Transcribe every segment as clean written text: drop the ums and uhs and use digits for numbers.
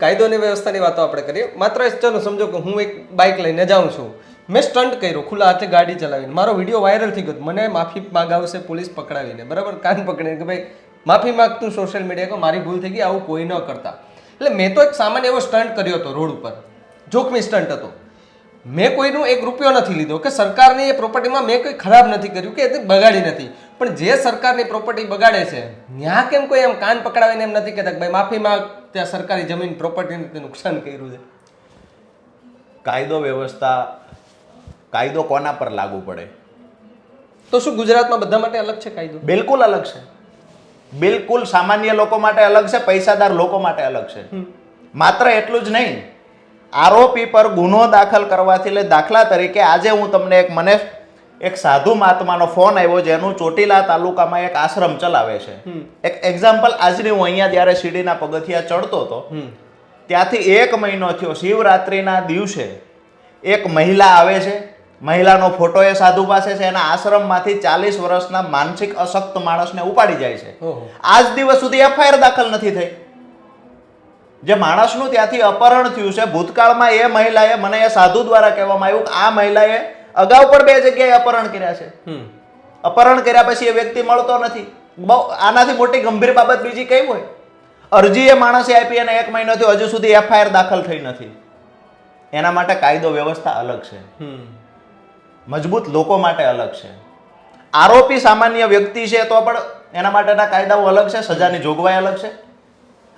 કાયદો અને વ્યવસ્થાની વાતો આપણે કરીએ. માત્ર ચલો સમજો કે હું એક બાઇક લઈને જાઉં છું, મેં સ્ટન્ટ કર્યો, ખુલ્લા હાથે ગાડી ચલાવીને, મારો વિડીયો વાયરલ થઈ ગયો, મને માફી માંગાવશે પોલીસ પકડાવીને, બરાબર, કાન પકડીને કે ભાઈ માફી માંગતું સોશિયલ મીડિયા કે મારી ભૂલ થઈ ગઈ, આવું કોઈ ન કરતા. એટલે મેં તો એક સામાન્ય એવો સ્ટન્ટ કર્યો હતો રોડ ઉપર, જોખમી સ્ટન્ટ હતો. મેં કોઈનું એક રૂપિયો નથી લીધો કે સરકારની એ પ્રોપર્ટીમાં મેં કોઈ ખરાબ નથી કર્યું કે એ બગાડી નથી. પણ જે સરકારની પ્રોપર્ટી બગાડે છે ત્યાં કેમ કોઈ એમ કાન પકડાવીને એમ નથી કહેતા કે ભાઈ માફી માંગ, ત્યાં સરકારી જમીન પ્રોપર્ટીને નુકસાન કર્યું છે? કાયદો વ્યવસ્થા, કાયદો કોના પર લાગુ પડે? તો શું ગુજરાતમાં બધા માટે અલગ છે કાયદો? બિલકુલ અલગ છે. બિલકુલ સામાન્ય લોકો માટે અલગ છે, પૈસાદાર લોકો માટે અલગ છે. માત્ર એટલું જ નહીં, આરોપી પર ગુનો દાખલ કરવાથી લઈ, દાખલા તરીકે આજે હું તમને મને એક સાધુ મહાત્માનો ફોન આવ્યો જેનું ચોટીલા તાલુકામાં એક આશ્રમ ચલાવે છે. એક એક્ઝામ્પલ આજની, હું અહીંયા જ્યારે સીડીના પગથિયા ચડતો હતો ત્યાંથી 1 મહિનો થયો, શિવરાત્રિના દિવસે એક મહિલા આવે છે, મહિલાનો ફોટો એ સાધુ પાસે છે, એના આશ્રમમાંથી 40 વર્ષના માનસિક અશક્ત માણસને ઉપાડી જાય છે. આજ દિવસ સુધી એફઆઈઆર દાખલ નથી થઈ. જે માણસનું ત્યાંથી અપહરણ થયું છે, ભૂતકાળમાં એ મહિલાએ, મને એ સાધુ દ્વારા કહેવામાં આવ્યું કે આ મહિલાએ અગાઉ પણ 2 જગ્યાએ અપહરણ કર્યા છે. અપહરણ કર્યા પછી એ વ્યક્તિ મળતો નથી. બહુ આનાથી મોટી ગંભીર બાબત બીજી કઈ હોય? અરજી એ માણસે આપી અને 1 મહિનો થયો, હજુ સુધી એફઆઈઆર દાખલ થઈ નથી. એના માટે કાયદો વ્યવસ્થા અલગ છે, મજબૂત લોકો માટે અલગ છે. આરોપી સામાન્ય વ્યક્તિ છે તો પણ એના માટેના કાયદાઓ અલગ છે, સજાની જોગવાઈ અલગ છે.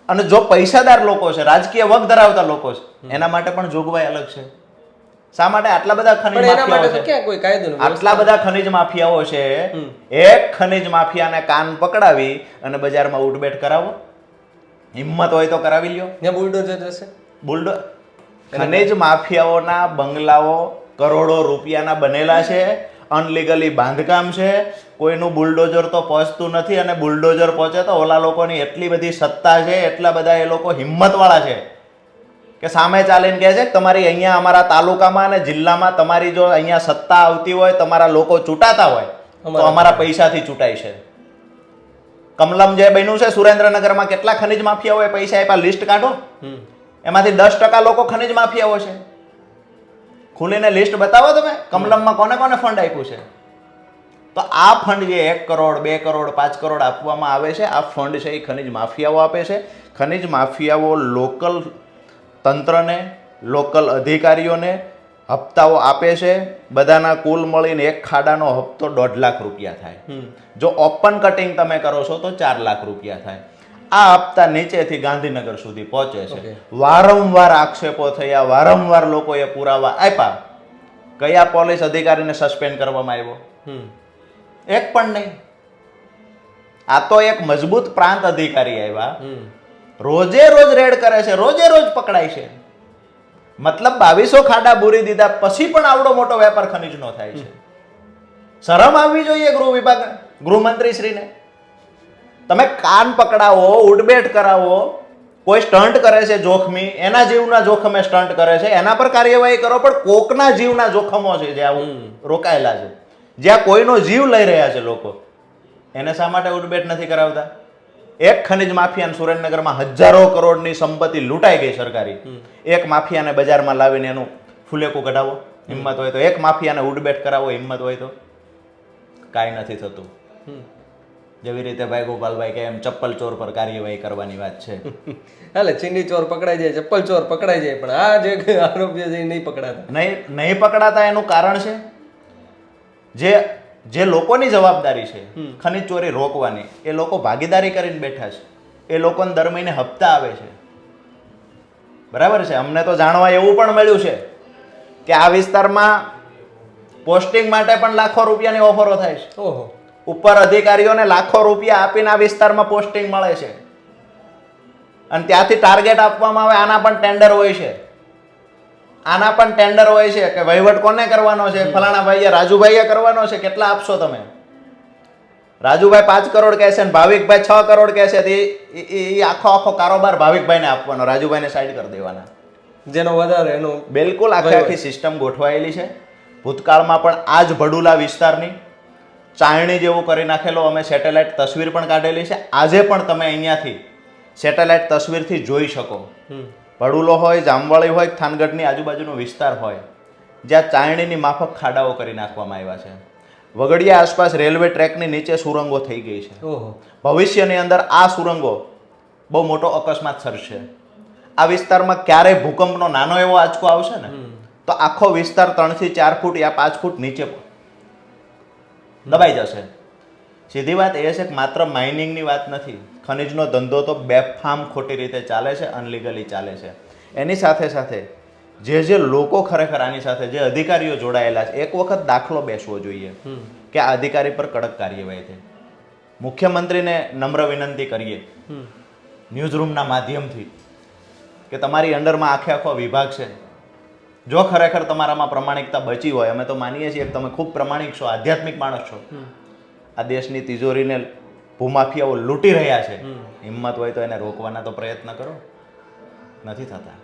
અને જો પૈસાદાર લોકો છે, રાજકીય વગ ધરાવતા લોકો છે, એના માટે પણ જોગવાઈ અલગ છે. શા માટે આટલા બધા ખનિજ માફિયાઓ છે? ક્યાં કોઈ કાયદો નથી. આટલા બધા ખનિજ માફિયાઓ છે, એક ખનિજ માફિયાને કાન પકડાવી અને બજારમાં ઉઠબેઠ કરાવો, હિંમત હોય તો કરાવી લ્યો. ત્યાં બુલડોઝર જશે. ખનિજ માફિયાઓના બંગલાઓ કરોડો રૂપિયાના બનેલા છે, અનલીગલી બાંધકામ છે, કોઈનું બુલડોઝર તો પહોંચતું નથી. અને બુલડોઝર પહોંચે તો ઓલા લોકોની એટલી બધી સત્તા છે, એટલા બધા એ લોકો હિંમતવાળા છે કે સામે ચાલીને કહે છે કે તમારી અહીંયા અમારા તાલુકામાં અને જિલ્લામાં તમારી જો અહીંયા સત્તા આવતી હોય, તમારા લોકો ચૂંટાતા હોય તો અમારા પૈસાથી ચૂંટાય છે. કમલમ જે બન્યું છે સુરેન્દ્રનગરમાં, કેટલા ખનિજ માફિયાઓએ પૈસા આપ્યા, લિસ્ટ કાઢો. એમાંથી 10% લોકો ખનિજ માફિયાઓ છે. ખુલીને લિસ્ટ બતાવો તમે, કમલમમાં કોને કોને ફંડ આપ્યું છે. તો આ ફંડ જે 1 કરોડ 2 કરોડ 5 કરોડ આપવામાં આવે છે, આ ફંડ છે એ ખનિજ માફિયાઓ આપે છે. ખનિજ માફિયાઓ લોકલ તંત્રને, લોકલ અધિકારીઓને હપ્તાઓ આપે છે. બધાના કુલ મળીને એક ખાડાનો હપ્તો 1.5 લાખ રૂપિયા થાય. જો ઓપન કટિંગ તમે કરો છો તો 4 લાખ રૂપિયા થાય. આ હપ્તા નીચેથી ગાંધીનગર સુધી પહોંચે છે. વારંવાર આક્ષેપો થયા, વારંવાર લોકોએ પુરાવા આપ્યા. કયા પોલીસ અધિકારીને સસ્પેન્ડ કરવામાં આવ્યો? એક પણ નહીં. આ તો એક મજબૂત પ્રાંત અધિકારી આવ્યા, રોજે રોજ રેડ કરે છે, રોજે રોજ પકડાય છે. મતલબ 2200 ખાડા બુરી દીધા પછી પણ આવડો મોટો વેપાર ખનીજનો થાય છે. શરમ આવવી જોઈએ ગૃહ વિભાગ, ગૃહમંત્રી શ્રીને. તમે કાન પકડાવો, ઉડબેટ કરાવો, કોઈ સ્ટન્ટ કરે છે જોખમી, એના જીવના જોખમે સ્ટન્ટ કરે છે, એના પર કાર્યવાહી કરો. પણ કોકના જીવના જોખમો છે જે આવું રોકાયેલા છે, જ્યાં કોઈનો જીવ લઈ રહ્યા છે લોકો, એને શા માટે ઉડબેટ નથી કરાવતા? એક ખનિજ માફિયાને સુરેન્દ્રનગરમાં હજારો કરોડની સંપત્તિ લૂંટાઈ ગઈ સરકારી. એક માફિયાને બજારમાં લાવીને એનું ફુલેકું કઢાવો, હિંમત હોય તો. એક માફિયાને ઉડબેટ કરાવો, હિંમત હોય તો. કાંઈ નથી થતું. જેવી રીતે ભાઈ ગોપાલભાઈ કે એમ ચપ્પલ ચોર પર કાર્યવાહી કરવાની વાત છે. હાલે, ચીની ચોર પકડાઈ જાય, ચપ્પલ ચોર પકડાઈ જાય, પણ આ જે આરોપીઓ છે નહીં પકડાતા. નહીં પકડાતા એનું કારણ છે જે લોકોની જવાબદારી છે ખનિજ ચોરી રોકવાની, એ લોકો ભાગીદારી કરીને બેઠા છે. એ લોકોને દર મહિને હપ્તા આવે છે. બરાબર છે. અમને તો જાણવા એવું પણ મળ્યું છે કે આ વિસ્તારમાં પોસ્ટિંગ માટે પણ લાખો રૂપિયાની ઓફરો થાય છે. ઓહો. ઉપર અધિકારીઓને લાખો રૂપિયા આપીને આ વિસ્તારમાં પોસ્ટિંગ મળે છે. અને ત્યાંથી ટાર્ગેટ આપવામાં આવે. આના પણ ટેન્ડર હોય છે, આના પણ ટેન્ડર હોય છે કે વહીવટ કોને કરવાનો છે? ફલાણા ભાઈએ, રાજુભાઈએ કરવાનો છે. કેટલા આપશો તમે? રાજુભાઈ 5 કરોડ કહેશે ને ભાવિકભાઈ 6 કરોડ કહેશે. એ આખો કારોબાર ભાવિકભાઈને આપવાનો, રાજુભાઈને સાઈડ કરી દેવાના. જેનો વધારે એનો બિલકુલ આખી સિસ્ટમ ગોઠવાયેલી છે. ભૂતકાળમાં પણ આ જ ભડુલા વિસ્તારની ચાયણી જેવું કરી નાખેલો અમે સેટેલાઇટ તસવીર પણ કાઢેલી છે. આજે પણ તમે અહીંયાથી સેટેલાઇટ તસવીરથી જોઈ શકો ભડુલો હોય, જામવાળી હોય, થાનગઢની આજુબાજુનો વિસ્તાર હોય, જ્યાં ચાયણીની માફક ખાડાઓ કરી નાખવામાં આવ્યા છે. વગડિયા આસપાસ રેલવે ટ્રેકની નીચે સુરંગો થઈ ગઈ છે. ઓહો. ભવિષ્યની અંદર આ સુરંગો બહુ મોટો અકસ્માત સર્જશે. આ વિસ્તારમાં ક્યારે ભૂકંપનો નાનો એવો આંચકો આવશે ને તો આખો વિસ્તાર 3 થી 4 ફૂટ યા 5 ફૂટ નીચે દબાઈ જશે. સીધી વાત એ છે કે માત્ર માઇનિંગની વાત નથી. ખનિજનો ધંધો તો બેફામ ખોટી રીતે ચાલે છે, અનલીગલી ચાલે છે. એની સાથે સાથે જે લોકો ખરેખર આની સાથે જે અધિકારીઓ જોડાયેલા છે, એક વખત દાખલો બેસવો જોઈએ કે આ અધિકારી પર કડક કાર્યવાહી થાય. મુખ્યમંત્રીને નમ્ર વિનંતી કરીએ ન્યૂઝરૂમના માધ્યમથી કે તમારી અંડરમાં આખો વિભાગ છે. જો ખરેખર તમારામાં પ્રમાણિકતા બચી હોય, અમે તો માનીએ છીએ કે તમે ખૂબ પ્રમાણિક છો, આધ્યાત્મિક માણસ છો, આ દેશની તિજોરીને ભૂમાફિયાઓ લૂંટી રહ્યા છે, હિંમત હોય તો એને રોકવાના તો પ્રયત્ન કરો. નથી થતા.